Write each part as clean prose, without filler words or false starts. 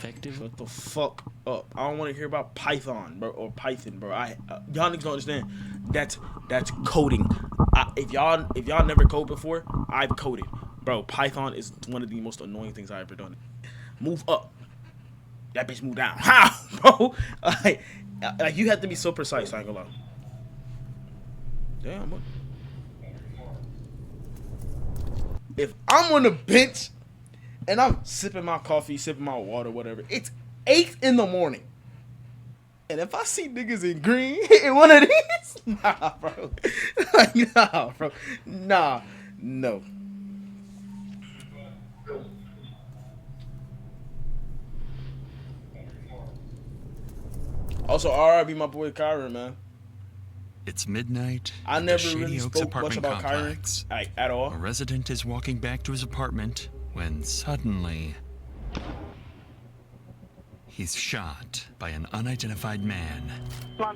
Effective. Shut the fuck up. I don't want to hear about Python, bro, or Python, bro. Y'all niggas don't understand. That's coding. If y'all never code before, I've coded, bro. Python is one of the most annoying things I've ever done. Move up. That bitch move down. How, bro? Like you have to be so precise. I ain't gonna lie. Damn. What? If I'm on the bench and I'm sipping my coffee, sipping my water, whatever, it's 8 in the morning. And if I see niggas in green hitting one of these, nah, bro. Nah, bro. Nah, no. Also, RIP my boy Kyron, man. It's midnight. I at the never Shady really Oaks spoke apartment much about complex. Kyron, at all. A resident is walking back to his apartment when suddenly he's shot by an unidentified man. I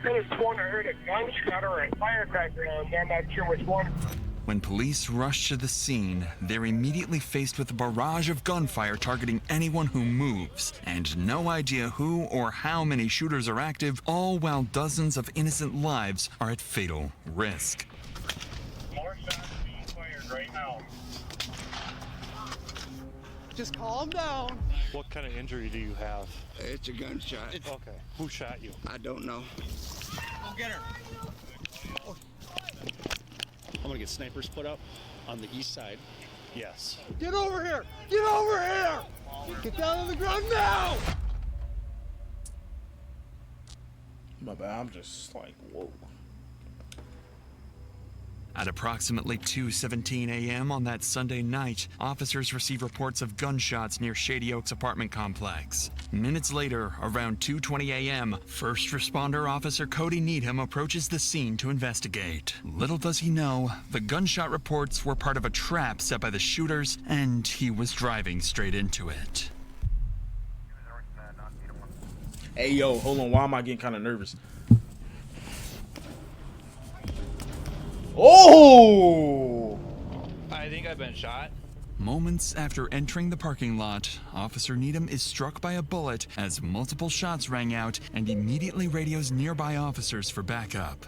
could have sworn I heard a gunshot or a firecracker, and I'm not sure which one. When police rush to the scene, they're immediately faced with a barrage of gunfire targeting anyone who moves, and no idea who or how many shooters are active, all while dozens of innocent lives are at fatal risk. More shots being fired right now. Just calm down. What kind of injury do you have? It's a gunshot. Okay. Who shot you? I don't know. Go get her. I'm gonna get snipers put up on the east side. Yes. Get over here! Get over here! Get down on the ground now! My bad. I'm just like, whoa. At approximately 2:17 a.m. on that Sunday night, officers receive reports of gunshots near Shady Oaks apartment complex. Minutes later, around 2:20 a.m., first responder officer Cody Needham approaches the scene to investigate. Little does he know, the gunshot reports were part of a trap set by the shooters, and he was driving straight into it. Hey, yo, hold on. Why am I getting kind of nervous? Oh! I think I've been shot. Moments after entering the parking lot, Officer Needham is struck by a bullet as multiple shots rang out and immediately radios nearby officers for backup.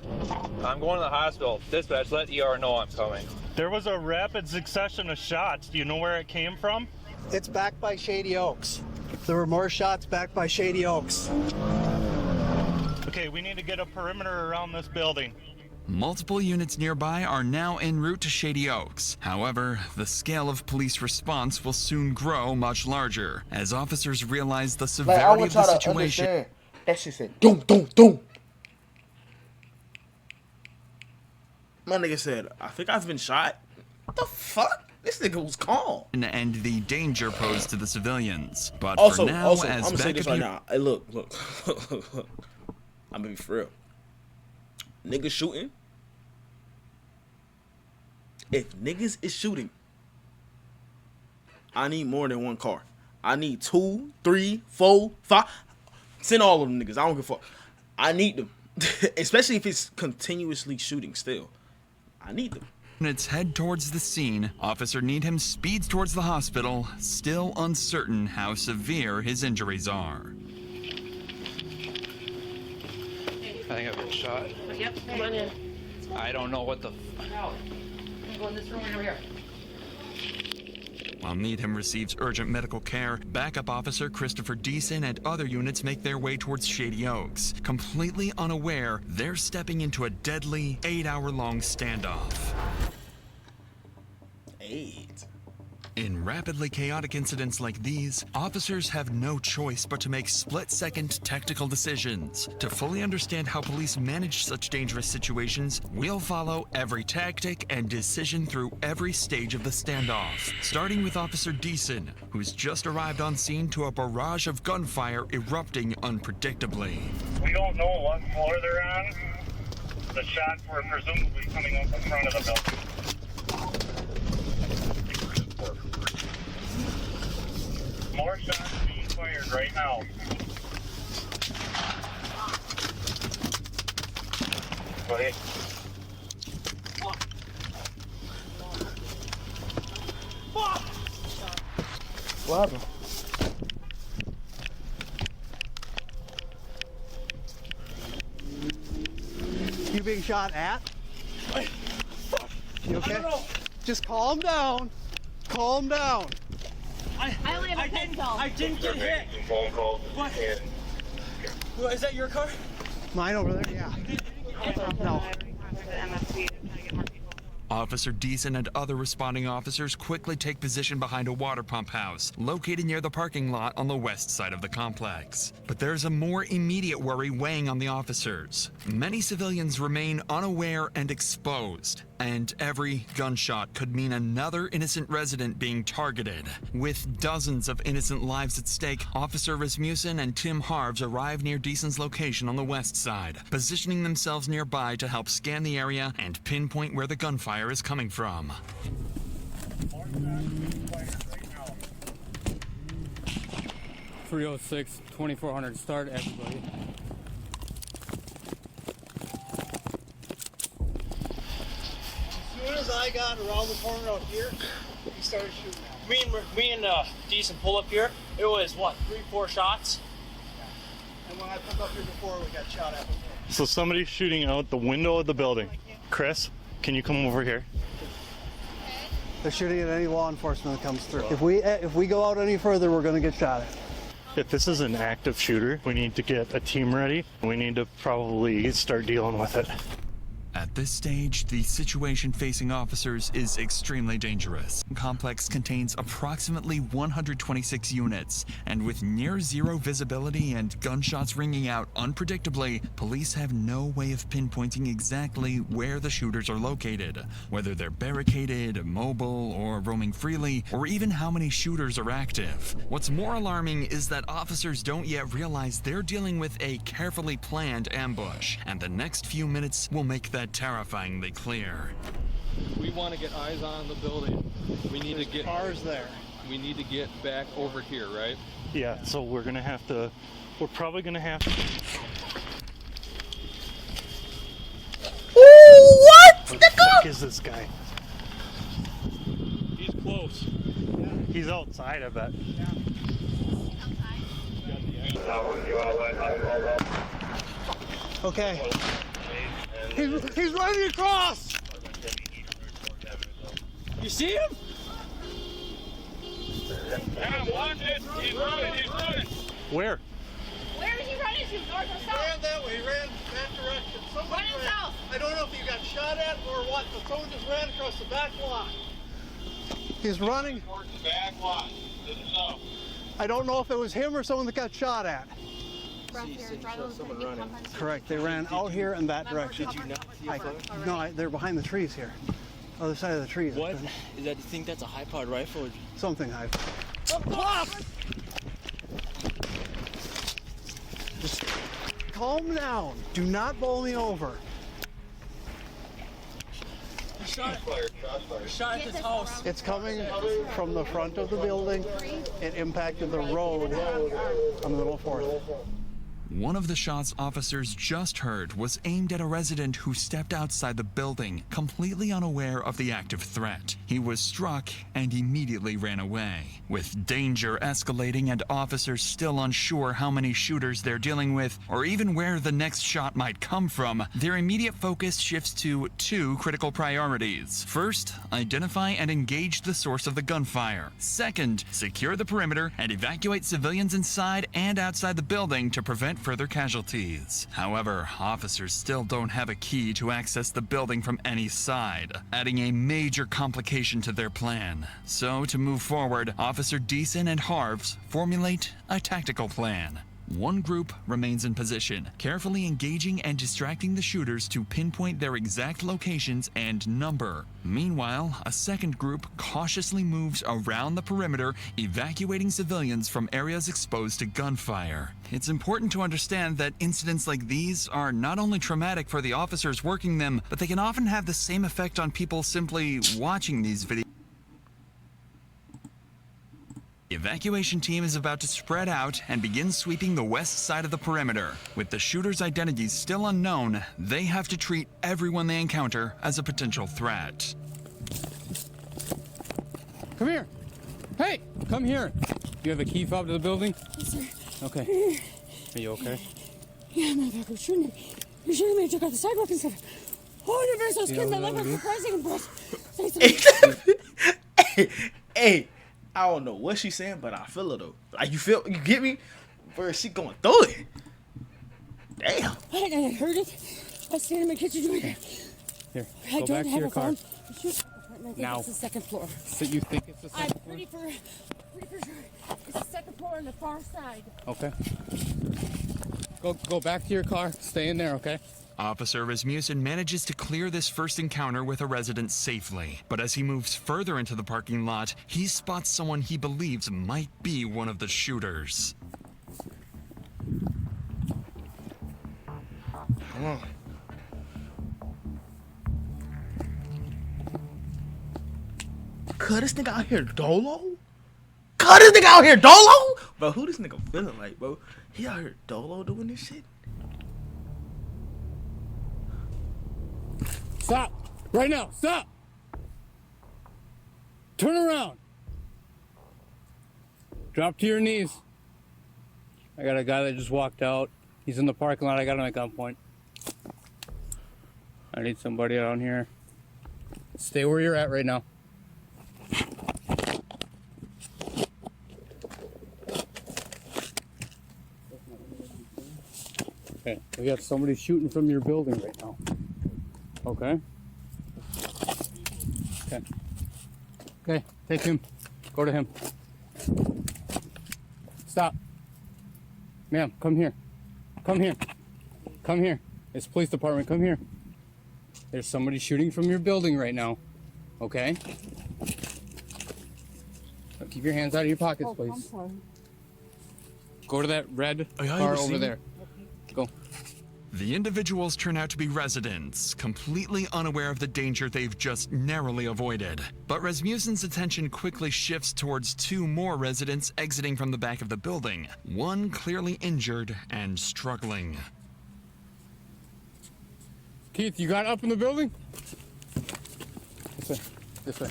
I'm going to the hospital. Dispatch, let ER know I'm coming. There was a rapid succession of shots. Do you know where it came from? It's back by Shady Oaks. There were more shots back by Shady Oaks. Okay, we need to get a perimeter around this building. Multiple units nearby are now en route to Shady Oaks. However, the scale of police response will soon grow much larger as officers realize the severity of the situation. That shit said, doom, doom, doom. My nigga said, I think I've been shot. What the fuck? This nigga was calm. And the danger posed to the civilians. But Also, for now, I'm as gonna say this backup right now. Hey, look. I'm gonna be for real. Niggas shooting. If niggas is shooting, I need more than one car. I need 2, 3, 4, 5. Send all of them niggas. I don't give a fuck. I need them. Especially if it's continuously shooting still. I need them. units head towards the scene, Officer Needham speeds towards the hospital, still uncertain how severe his injuries are. I think I've been shot. Yep, come on in. I don't know what the... Go in this room right over here. While Needham receives urgent medical care, backup officer Christopher Deason and other units make their way towards Shady Oaks. Completely unaware, they're stepping into a deadly 8-hour-long standoff. 8. In rapidly chaotic incidents like these, officers have no choice but to make split-second tactical decisions. To fully understand how police manage such dangerous situations, we'll follow every tactic and decision through every stage of the standoff. Starting with Officer Deason, who's just arrived on scene to a barrage of gunfire erupting unpredictably. We don't know what floor they're on. The shots were presumably coming up in front of the building. More shots being fired right now. Go ahead. What happened? You being shot at? You okay? Just calm down. Calm down. I only have a pencil. I didn't get hit. Phone calls. What? Well, is that your car? Mine over there? Yeah. No. Officer Deason and other responding officers quickly take position behind a water pump house located near the parking lot on the west side of the complex. But there's a more immediate worry weighing on the officers. Many civilians remain unaware and exposed, and every gunshot could mean another innocent resident being targeted. With dozens of innocent lives at stake, Officer Rasmussen and Tim Harves arrive near Deason's location on the west side, positioning themselves nearby to help scan the area and pinpoint where the gunfire is coming from. 306, 2400, start everybody. As soon as I got around the corner out here, he started shooting at me. Me and Decent pull up here. It was what, 3-4 shots? And when I pulled up here before, we got shot at before. So somebody's shooting out the window of the building. Chris, can you come over here? They're shooting at any law enforcement that comes through. If we go out any further, we're going to get shot at. If this is an active shooter, we need to get a team ready. We need to probably start dealing with it. At this stage, the situation facing officers is extremely dangerous. The complex contains approximately 126 units, and with near zero visibility and gunshots ringing out unpredictably, police have no way of pinpointing exactly where the shooters are located, whether they're barricaded, mobile, or roaming freely, or even how many shooters are active. What's more alarming is that officers don't yet realize they're dealing with a carefully planned ambush, and the next few minutes will make that terrifyingly clear. We want to get eyes on the building. We need to get cars there. We need to get back over here, right? Yeah, so we're probably gonna have to. Ooh, what? Where the fuck is this guy? He's close. He's outside, I bet. Okay. He's running across! You see him? Yeah, watch it. He's running. Where? Where is he running to? North or He south? ran that way. He ran that direction. Somebody Running ran. south. I don't know if he got shot at or what, but someone just ran across the back lot. He's running. Towards the back lot. To the south. I don't know if it was him or someone that got shot at. Running. Correct. They ran out here in that direction. They're behind the trees here. Other side of the trees. What? Is that? You think that's a high-powered rifle? Something high. Just calm down. Do not bowl me over. Shot at this house. It's coming from the front of the building. It impacted the road on the Little Fourth. One of the shots officers just heard was aimed at a resident who stepped outside the building, completely unaware of the active threat. He was struck and immediately ran away. With danger escalating and officers still unsure how many shooters they're dealing with, or even where the next shot might come from, their immediate focus shifts to two critical priorities. First, identify and engage the source of the gunfire. Second, secure the perimeter and evacuate civilians inside and outside the building to prevent further casualties. However, officers still don't have a key to access the building from any side, adding a major complication to their plan. So, to move forward, Officer Deason and Harves formulate a tactical plan. One group remains in position, carefully engaging and distracting the shooters to pinpoint their exact locations and number. Meanwhile, a second group cautiously moves around the perimeter, evacuating civilians from areas exposed to gunfire. It's important to understand that incidents like these are not only traumatic for the officers working them, but they can often have the same effect on people simply watching these videos. The evacuation team is about to spread out and begin sweeping the west side of the perimeter. With the shooters' identities still unknown, they have to treat everyone they encounter as a potential threat. Come here. Hey, come here. You have a key fob to the building? Yes, sir. Okay. Are you okay? Yeah, motherfucker was shooting at me. You should have made took out the sidewalk and said, "Oh, you those kids that live with president, bro." Hey, I don't know what she's saying, but I feel her though. Like you get me? Where is she going through it? Damn. I heard it. I was standing in my kitchen doing it. Here, I go don't back to have your a car. phone. I think Now. it's the second floor. So you think it's the I'm second floor? pretty for sure. It's the second floor on the far side. Okay. Go back to your car. Stay in there, okay? Officer Rasmussen manages to clear this first encounter with a resident safely. But as he moves further into the parking lot, he spots someone he believes might be one of the shooters. Come on. Cut this nigga out here dolo? Cut this nigga out here dolo? Bro, who this nigga feeling like, bro? He out here dolo doing this shit? Stop! Right now! Stop! Turn around! Drop to your knees. I got a guy that just walked out. He's in the parking lot. I got him at gunpoint. I need somebody out here. Stay where you're at right now. Okay, we got somebody shooting from your building right now. Okay. Okay. Okay, take him. Go to him. Stop. Ma'am, come here. Come here. Come here. It's police department. Come here. There's somebody shooting from your building right now. Okay? Now keep your hands out of your pockets, please. I'm sorry. Go to that red y'all car even see over me? there. Go. The individuals turn out to be residents, completely unaware of the danger they've just narrowly avoided. But Rasmussen's attention quickly shifts towards two more residents exiting from the back of the building, one clearly injured and struggling. Keith, you got up in the building? This way. This way.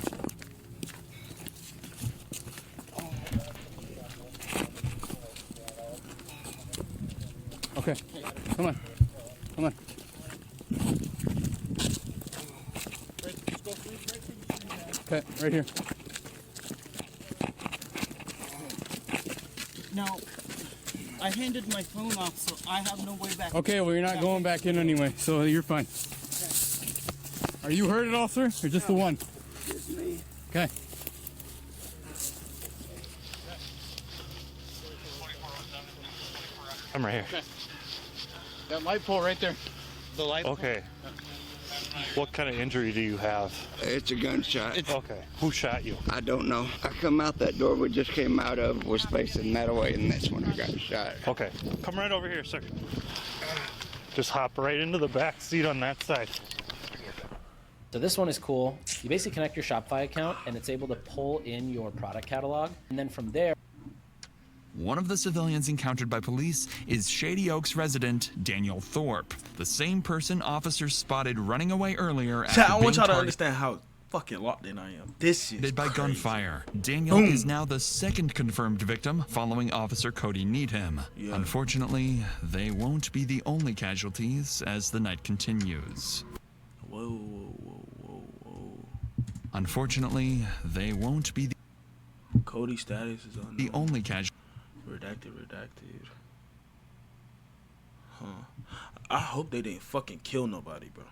Okay. Come on. Come on. Okay, right here. Now, I handed my phone off, so I have no way back. Okay, well, you're not going back in anyway, so you're fine. Are you hurt at all, sir? Or just the one? Just me. Okay. I'm right here. That light pole right there. The light. Okay. What kind of injury do you have? It's a gunshot. Okay. Who shot you? I don't know. I come out that door we just came out of, was facing that way, and that's when I got shot. Okay. Come right over here, sir. Just hop right into the back seat on that side. So this one is cool. You basically connect your Shopify account and it's able to pull in your product catalog. And then from there, One of the civilians encountered by police is Shady Oaks resident Daniel Thorpe, the same person officers spotted running away earlier after I want being y'all to understand how fucking locked in I am. This is by crazy. gunfire. Daniel Boom. is now the second confirmed victim following Officer Cody Needham. Yeah. Unfortunately, they won't be the only casualties as the night continues. Whoa, whoa, whoa, whoa, whoa. Unfortunately, they won't be Cody status is on the only casualty. Redacted. Huh. I hope they didn't fucking kill nobody, bro.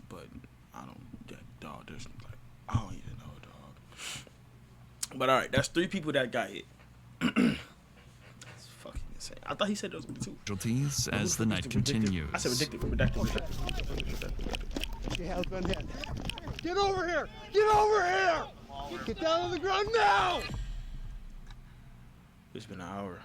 But I don't, dog. There's like, I don't even know, dog. But all right, that's 3 people that got hit. That's fucking insane. I thought he said there was gonna be 2. Casualties as the night continues. I said redacted. She has been hit. Get over here! Get over here! Get down on the ground now! It's been an hour.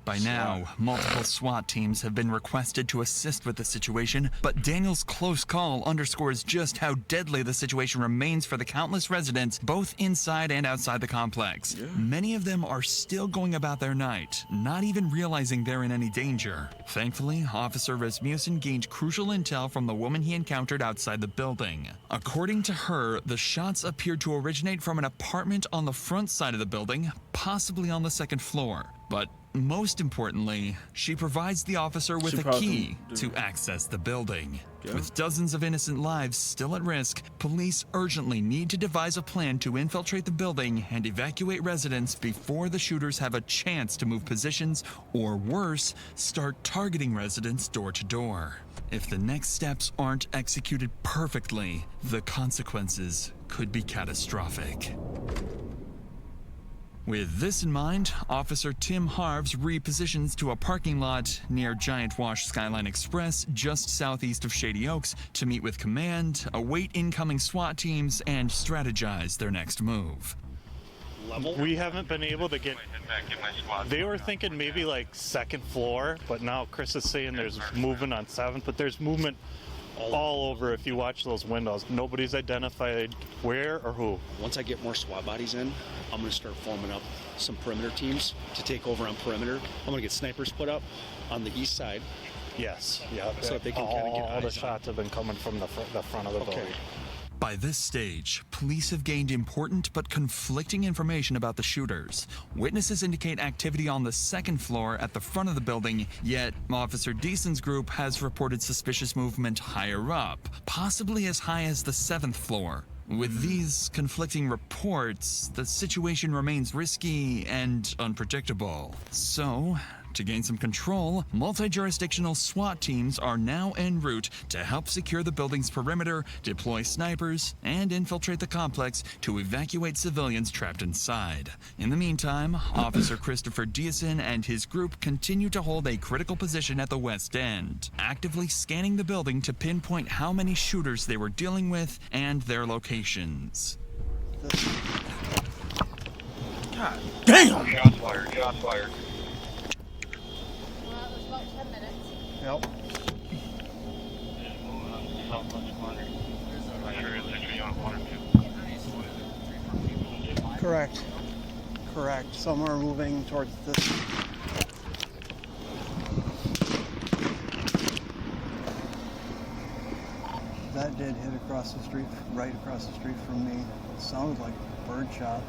By now, multiple SWAT teams have been requested to assist with the situation, but Daniel's close call underscores just how deadly the situation remains for the countless residents, both inside and outside the complex. Yeah. Many of them are still going about their night, not even realizing they're in any danger. Thankfully, Officer Rasmussen gained crucial intel from the woman he encountered outside the building. According to her, the shots appeared to originate from an apartment on the front side of the building, possibly on the second floor. But most importantly, she provides the officer with a key to access the building. Yeah. With dozens of innocent lives still at risk, police urgently need to devise a plan to infiltrate the building and evacuate residents before the shooters have a chance to move positions, or worse, start targeting residents door to door. If the next steps aren't executed perfectly, the consequences could be catastrophic. With this in mind, Officer Tim Harves repositions to a parking lot near Giant Wash Skyline Express just southeast of Shady Oaks to meet with command, await incoming SWAT teams, and strategize their next move. We haven't been able to get. They were thinking maybe like second floor, but now Chris is saying there's movement on 7th, but there's movement all over if you watch those windows. Nobody's identified where or who. Once I get more SWAT bodies in, I'm going to start forming up some perimeter teams to take over on perimeter. I'm going to get snipers put up on the east side. Yes, yeah. So that they can kind of get all the eyes shots have been coming from the front of the building. By this stage, police have gained important but conflicting information about the shooters. Witnesses indicate activity on the second floor at the front of the building, yet Officer Deason's group has reported suspicious movement higher up, possibly as high as the 7th floor. With these conflicting reports, the situation remains risky and unpredictable. So, to gain some control, multi-jurisdictional SWAT teams are now en route to help secure the building's perimeter, deploy snipers, and infiltrate the complex to evacuate civilians trapped inside. In the meantime, Officer Christopher Deason and his group continue to hold a critical position at the west end, actively scanning the building to pinpoint how many shooters they were dealing with and their locations. God damn! Shots fired, shots fired. Yep. Correct. Correct. Some are moving towards this. That did hit across the street, right across the street from me. It sounded like birdshot.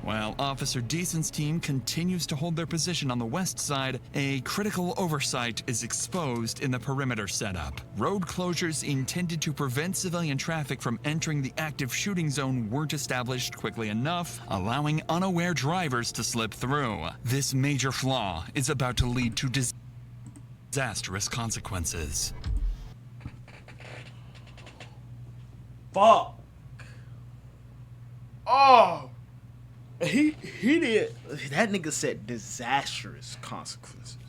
While Officer Deason's team continues to hold their position on the west side, a critical oversight is exposed in the perimeter setup. Road closures intended to prevent civilian traffic from entering the active shooting zone weren't established quickly enough, allowing unaware drivers to slip through. This major flaw is about to lead to disastrous consequences. Fuck. Oh. He did. That nigga said disastrous consequences.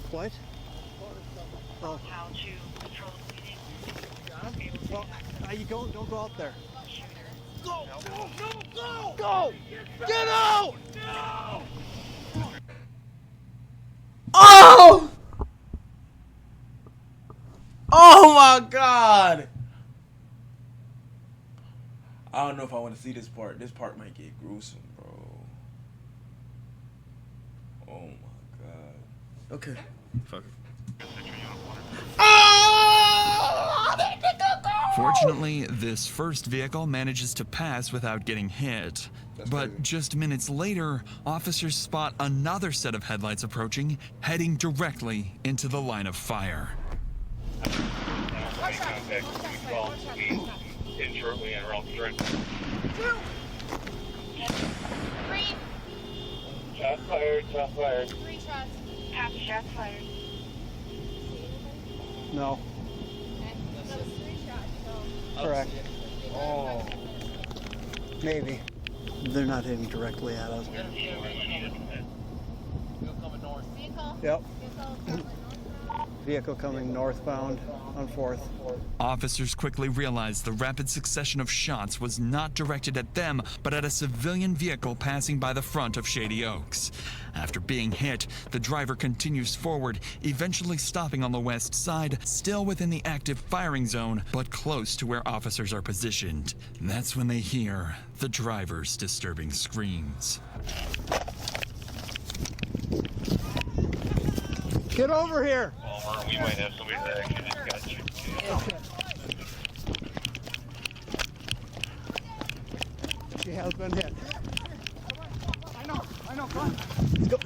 What? Oh. Well, you don't go out there. Go! Go! Go! Go! Go! Get out! No! Oh! Oh my God! I don't know if I want to see this part. This part might get gruesome, bro. Oh my God. Okay. Fuck it. Fortunately, this first vehicle manages to pass without getting hit. But just minutes later, officers spot another set of headlights approaching, heading directly into the line of fire. In shortly and around strength. 2, 3. Shots fired, shots fired. 3 shots. Half shots fired. No. That was 3 shots, so. Correct. Oh. Maybe. They're not hitting directly at us. Vehicle. Yep. Vehicle. Vehicle coming northbound on 4th. Officers quickly realized the rapid succession of shots was not directed at them, but at a civilian vehicle passing by the front of Shady Oaks. After being hit, the driver continues forward, eventually stopping on the west side, still within the active firing zone, but close to where officers are positioned. That's when they hear the driver's disturbing screams. Get over here! We might have somebody that actually just got you. has been hit. I know, go on. Let's go.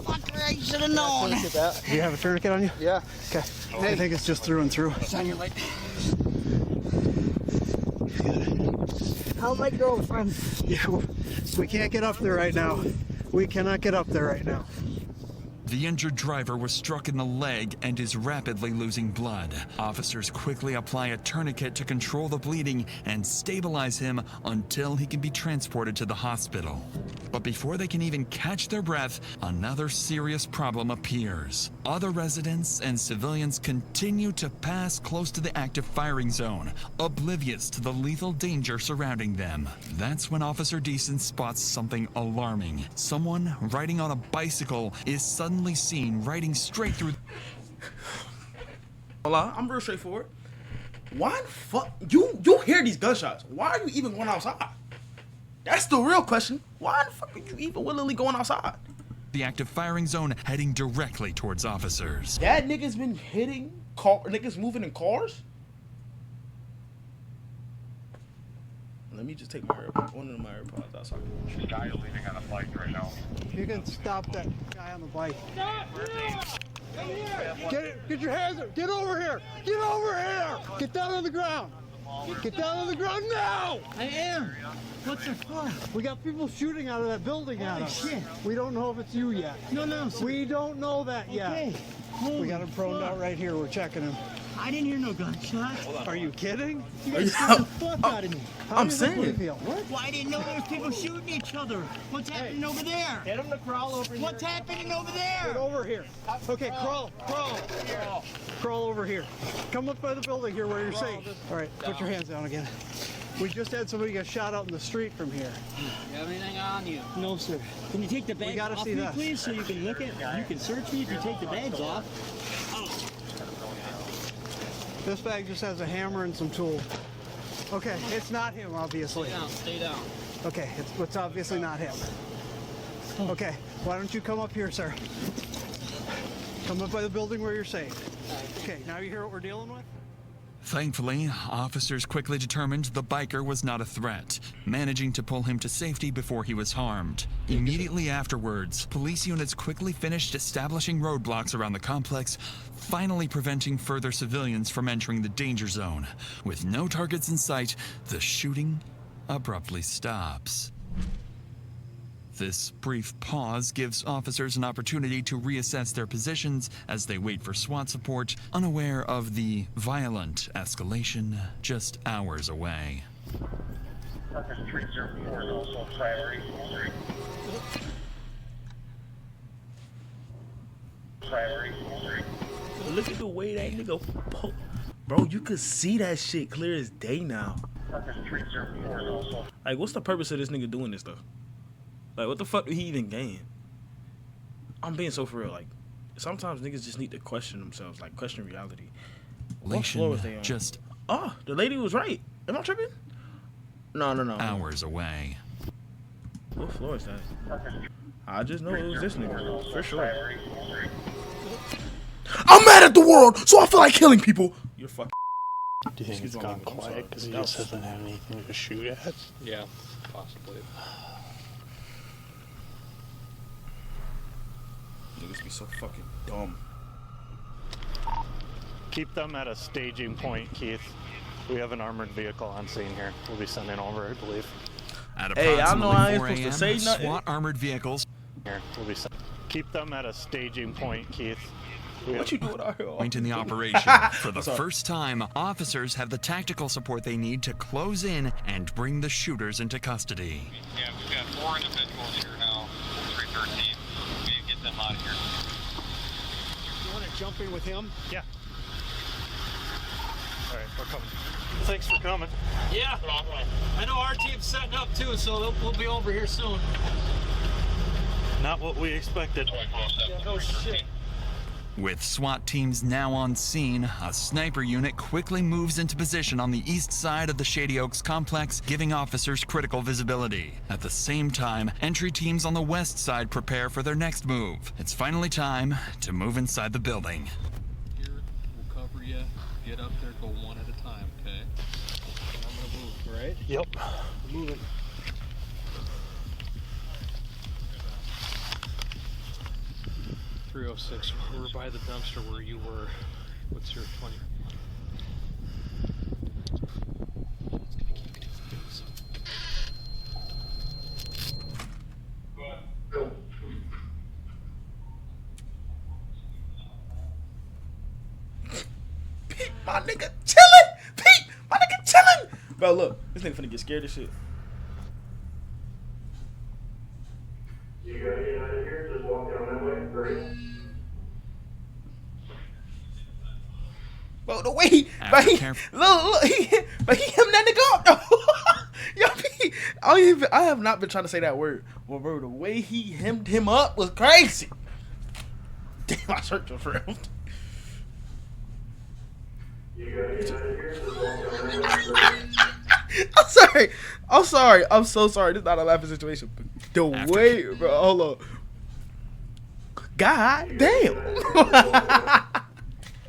Fucker, I should have known. Do you have a tourniquet on you? Yeah. Okay. I think it's just through and through. Shine your light. How's my girlfriend? Yeah, we can't get up there right now. We cannot get up there right now. The injured driver was struck in the leg and is rapidly losing blood. Officers quickly apply a tourniquet to control the bleeding and stabilize him until he can be transported to the hospital. But before they can even catch their breath, another serious problem appears. Other residents and civilians continue to pass close to the active firing zone, oblivious to the lethal danger surrounding them. That's when Officer Deason spots something alarming. Someone riding on a bicycle is suddenly seen riding straight through. Hola, I'm real straightforward. Why the fuck you hear these gunshots? Why are you even going outside? That's the real question. Why the fuck are you even willingly going outside? The active firing zone heading directly towards officers. That nigga's been hitting niggas moving in cars? Let me just take one of my AirPods outside. This guy is leaving on a bike right now. You can stop that guy on the bike. Get your hands up. Get over here. Get over here. Get down on the ground. Get down on the ground now. I am. What's the fuck? We got people shooting out of that building at us. Shit. We don't know if it's you yet. No. Sir. We don't know that yet. Okay. We got him proned out right here. We're checking him. I didn't hear no gunshots. Are you kidding? You guys scared the fuck out of me. I'm saying. Well, I didn't know there was people shooting each other. What's happening over there? Get him to crawl over here. What's happening over there? Get over here. Okay, crawl. Crawl over here. Come up by the building here where you're safe. All right, put your hands down again. We just had somebody get shot out in the street from here. You have anything on you? No, sir. Can you take the bags off me, please, so you can look at? You can search me if you take the bags off. This bag just has a hammer and some tools. Okay, it's not him, obviously. Stay down. Okay, it's obviously not him. Okay, why don't you come up here, sir? Come up by the building where you're safe. Okay, now you hear what we're dealing with? Thankfully, officers quickly determined the biker was not a threat, managing to pull him to safety before he was harmed. Immediately afterwards, police units quickly finished establishing roadblocks around the complex, finally preventing further civilians from entering the danger zone. With no targets in sight, the shooting abruptly stops. This brief pause gives officers an opportunity to reassess their positions as they wait for SWAT support, unaware of the violent escalation just hours away. Parker 304 is also primary. Look at the way that nigga bro, you could see that shit clear as day now. Parker 304 is also. Like, what's the purpose of this nigga doing this stuff? Like, what the fuck do he even gain? I'm being so for real. Like, sometimes niggas just need to question themselves, like, question reality. What floor was they on? Just oh, the lady was right. Am I tripping? No. hours away. What floor is that? I just know it was this nigga, for sure. I'm mad at the world, so I feel like killing people. You're fucking. Do you think it's gone quiet because he just hasn't had anything to shoot at? Yeah, possibly. Niggas be so fucking dumb. Keep them at a staging point, Keith. We have an armored vehicle on scene here. We'll be sending over, I believe. At Hey, I know I ain't 4 supposed to a.m., say nothing. SWAT armored vehicles. Here, we'll be keep them at a staging point, Keith. What you doing out here? Point in the operation. For the first time, officers have the tactical support they need to close in and bring the shooters into custody. Yeah, we've got 4 individuals here now. 313. We need to get them out of here. You want to jump in with him? Yeah. All right, we're coming. Thanks for coming. Yeah. I know our team's setting up too, so we'll be over here soon. Not what we expected. Oh shit. With SWAT teams now on scene, a sniper unit quickly moves into position on the east side of the Shady Oaks complex, giving officers critical visibility. At the same time, entry teams on the west side prepare for their next move. It's finally time to move inside the building. Here, we'll cover you. Get up there, go one at a time, okay? I'm gonna move. right? Yep. Moving. .306. We're by the dumpster where you were. What's your 20? Pete, my nigga chillin'. Pete, my nigga chillin'. Bro, look, this nigga finna get scared as shit. You gotta get out of here. Just walk down that way. Great. Bro, the way he, but he, look, but he him that nigga up though. Yo, Pete, I have not been trying to say that word. Well, bro, the way he hemmed him up was crazy. Damn, I searched for him. You gotta get out of here. Just walk down that way. I'm sorry. I'm so sorry. This is not a laughing situation. But the way, bro, hold on. God damn.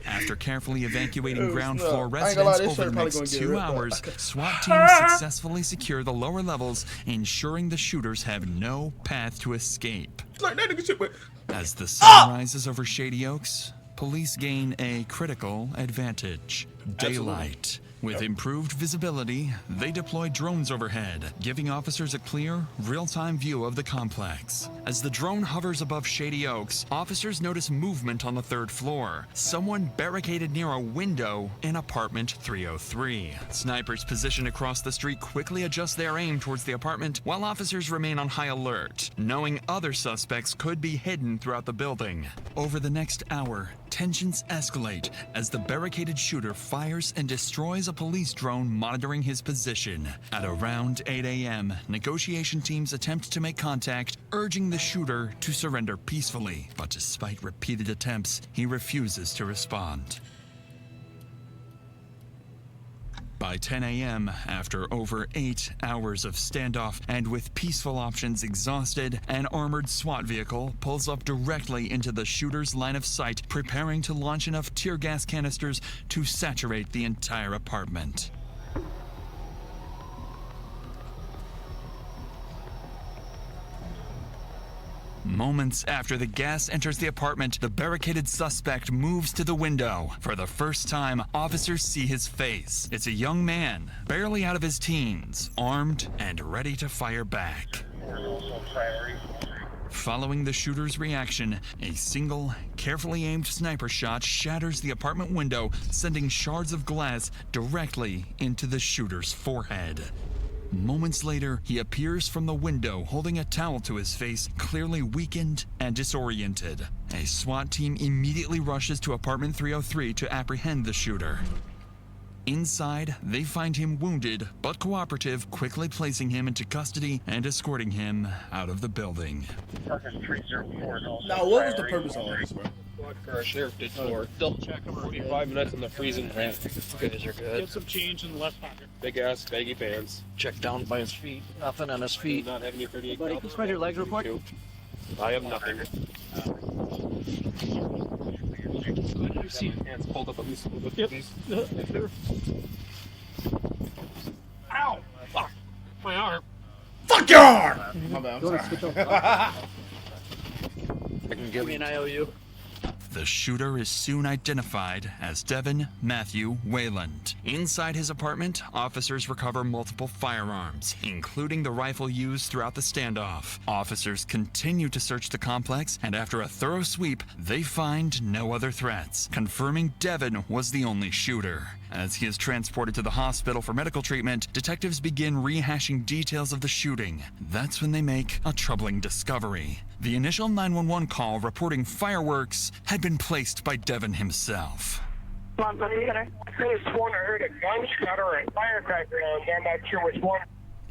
After carefully evacuating ground no. floor I ain't gonna lie, residents this over shirt the probably next gonna get 2 ripped up. hours, SWAT teams successfully secure the lower levels, ensuring the shooters have no path to escape. Like that nigga shit, but As the sun rises over Shady Oaks, police gain a critical advantage: daylight. With improved visibility, they deploy drones overhead, giving officers a clear, real-time view of the complex. As the drone hovers above Shady Oaks, officers notice movement on the 3rd floor. Someone barricaded near a window in apartment 303. Snipers positioned across the street quickly adjust their aim towards the apartment, while officers remain on high alert, knowing other suspects could be hidden throughout the building. Over the next hour, tensions escalate as the barricaded shooter fires and destroys a police drone monitoring his position. At around 8 a.m., negotiation teams attempt to make contact, urging the shooter to surrender peacefully. But despite repeated attempts, he refuses to respond. By 10 a.m., after over 8 hours of standoff and with peaceful options exhausted, an armored SWAT vehicle pulls up directly into the shooter's line of sight, preparing to launch enough tear gas canisters to saturate the entire apartment. Moments after the gas enters the apartment, the barricaded suspect moves to the window. For the first time, officers see his face. It's a young man, barely out of his teens, armed and ready to fire back. Following the shooter's reaction, a single, carefully aimed sniper shot shatters the apartment window, sending shards of glass directly into the shooter's forehead. Moments later, he appears from the window holding a towel to his face, clearly weakened and disoriented. A SWAT team immediately rushes to apartment 303 to apprehend the shooter. Inside, they find him wounded but cooperative, quickly placing him into custody and escorting him out of the building. Now, what was the purpose of all this, bro? For our sheriff did for double check him 45 minutes in the freezing rain. You guys are good. Get some change in the left pocket. Big ass baggy pants. Check down by his feet. Nothing on his feet. Not having your 38. Buddy, can you spread your legs real quick? I have nothing. You see hands pulled up at least a little bit. Yep. Ow! Fuck! My arm. Fuck your arm! My bad, I'm sorry. I can give me an IOU. The shooter is soon identified as Devin Matthew Wayland. Inside his apartment, officers recover multiple firearms, including the rifle used throughout the standoff. Officers continue to search the complex, and after a thorough sweep, they find no other threats, confirming Devin was the only shooter. As he is transported to the hospital for medical treatment, detectives begin rehashing details of the shooting. That's when they make a troubling discovery. The initial 911 call reporting fireworks had been placed by Devin himself. I could have sworn I heard a gunshot or a firecracker, and I'm not sure which one.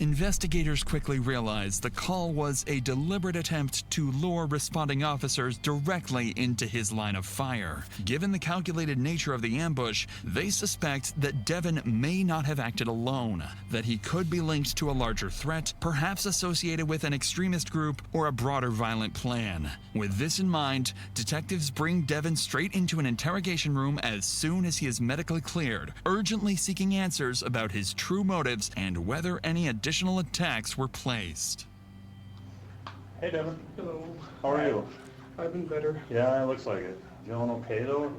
Investigators quickly realized the call was a deliberate attempt to lure responding officers directly into his line of fire. Given the calculated nature of the ambush, they suspect that Devin may not have acted alone, that he could be linked to a larger threat, perhaps associated with an extremist group or a broader violent plan. With this in mind, detectives bring Devin straight into an interrogation room as soon as he is medically cleared, urgently seeking answers about his true motives and whether any additional attacks were placed. Hey, Devin. Hello. How are you? I've been better. Yeah, it looks like it. Feeling okay though?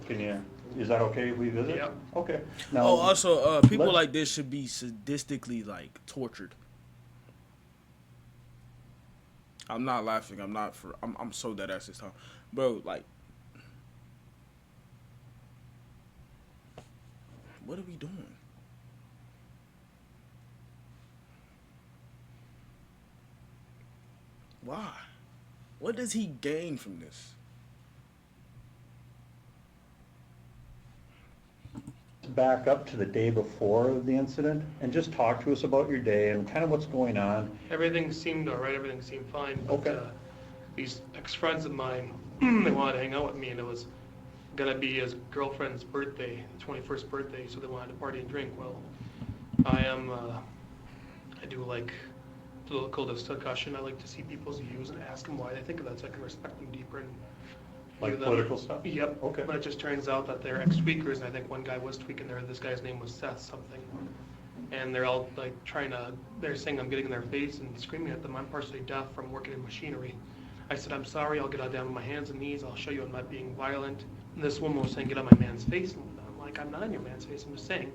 Is that okay if we visit? Yeah. Okay. Also, people let's- like this should be sadistically like tortured. I'm not laughing. I'm so dead ass this time, bro. Like, what are we doing? Why? What does he gain from this? Back up to the day before the incident and just talk to us about your day and kind of what's going on. Everything seemed all right. Everything seemed fine. But Okay. these ex-friends of mine, they wanted to hang out with me, and it was gonna be his girlfriend's birthday, 21st birthday, so they wanted to party and drink. Well, I do like political discussion. I like to see people's views and ask them why they think of that, so I can respect them deeper and Like view them. political stuff? Yep. Okay. But it just turns out that they're ex-tweakers, and I think one guy was tweaking there. This guy's name was Seth something. And they're all like they're saying I'm getting in their face and screaming at them. I'm partially deaf from working in machinery. I said, I'm sorry, I'll get down on my hands and knees. I'll show you I'm not being violent. And this woman was saying, get on my man's face. And I'm like, I'm not in your man's face. I'm just saying,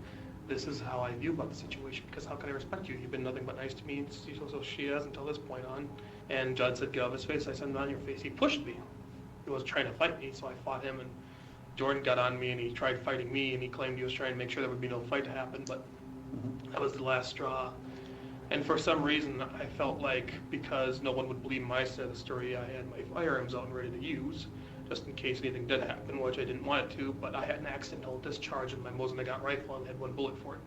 this is how I view about the situation, because how can I respect you? You've been nothing but nice to me. So she has until this point on. And Judd said, get off his face. I said, I'm not in your face. He pushed me. He was trying to fight me, so I fought him. And Jordan got on me, and he tried fighting me, and he claimed he was trying to make sure there would be no fight to happen. But that was the last straw. And for some reason, I felt like because no one would believe my side of the story, I had my firearms out and ready to use, just in case anything did happen, which I didn't want it to, but I had an accidental discharge in my Mosin Nagant rifle and had one bullet for it.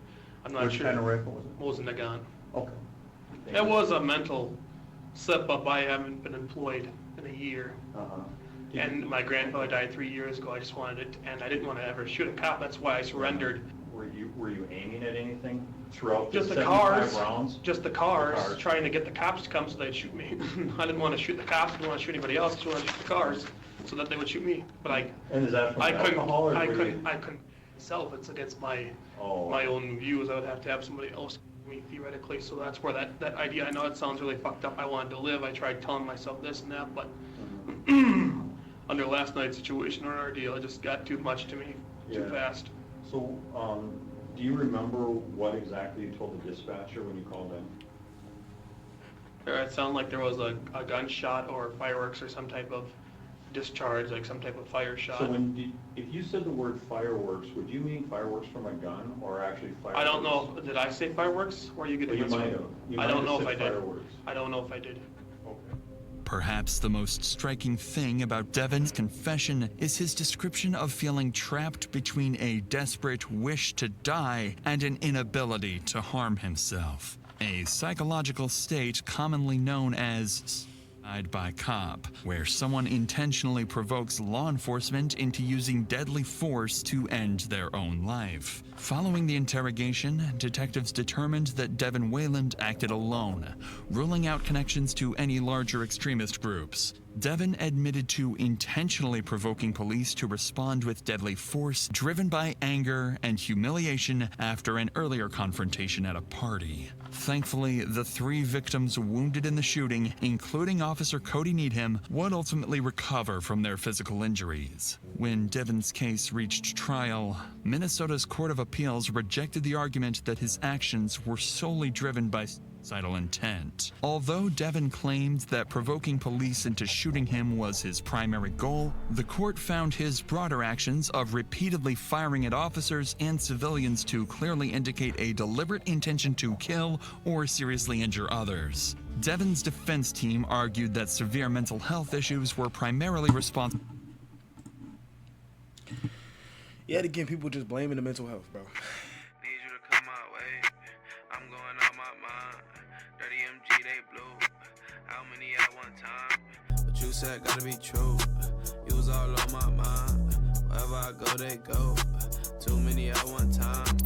I'm not Which sure. kind of rifle was it? Mosin Nagant. Okay. It was a mental slip up. I haven't been employed in a year. And my grandfather died 3 years ago. I just wanted it, and I didn't want to ever shoot a cop. That's why I surrendered. Were you aiming at anything throughout Just the the 75 cars, rounds? just the cars, trying to get the cops to come so they'd shoot me. I didn't want to shoot the cops, I didn't want to shoot anybody else, I just wanted to shoot the cars so that they would shoot me. But And is that from alcohol, or I were couldn't myself. It's against my own views. I would have to have somebody else shoot me theoretically. So that's where that idea. I know it sounds really fucked up. I wanted to live. I tried telling myself this and that, but under last night's situation or ordeal, it just got too much to me, too fast. So, do you remember what exactly you told the dispatcher when you called in? It sounded like there was a gunshot or fireworks or some type of discharge, like some type of fire shot. So if you said the word fireworks, would you mean fireworks from a gun or actually fireworks? I don't know. Did I say fireworks? Or are you getting Well, you this might one? have. You I might don't have know if said I did. fireworks. I don't know if I did. Perhaps the most striking thing about Devin's confession is his description of feeling trapped between a desperate wish to die and an inability to harm himself, a psychological state commonly known as suicide by cop, where someone intentionally provokes law enforcement into using deadly force to end their own life. Following the interrogation, detectives determined that Devin Wayland acted alone, ruling out connections to any larger extremist groups. Devin admitted to intentionally provoking police to respond with deadly force, driven by anger and humiliation after an earlier confrontation at a party. Thankfully, the 3 victims wounded in the shooting, including Officer Cody Needham, would ultimately recover from their physical injuries. When Devin's case reached trial, Minnesota's Court of Appeals rejected the argument that his actions were solely driven by suicidal intent. Although Devin claimed that provoking police into shooting him was his primary goal, the court found his broader actions of repeatedly firing at officers and civilians to clearly indicate a deliberate intention to kill or seriously injure others. Devin's defense team argued that severe mental health issues were primarily responsible. Yet again, people just blaming the mental health, bro. Need you to come my way. I'm going out my mind. they blue. How many at one time? What you said gotta be true. You was all on my mind. Wherever I go, they go. Too many at one time.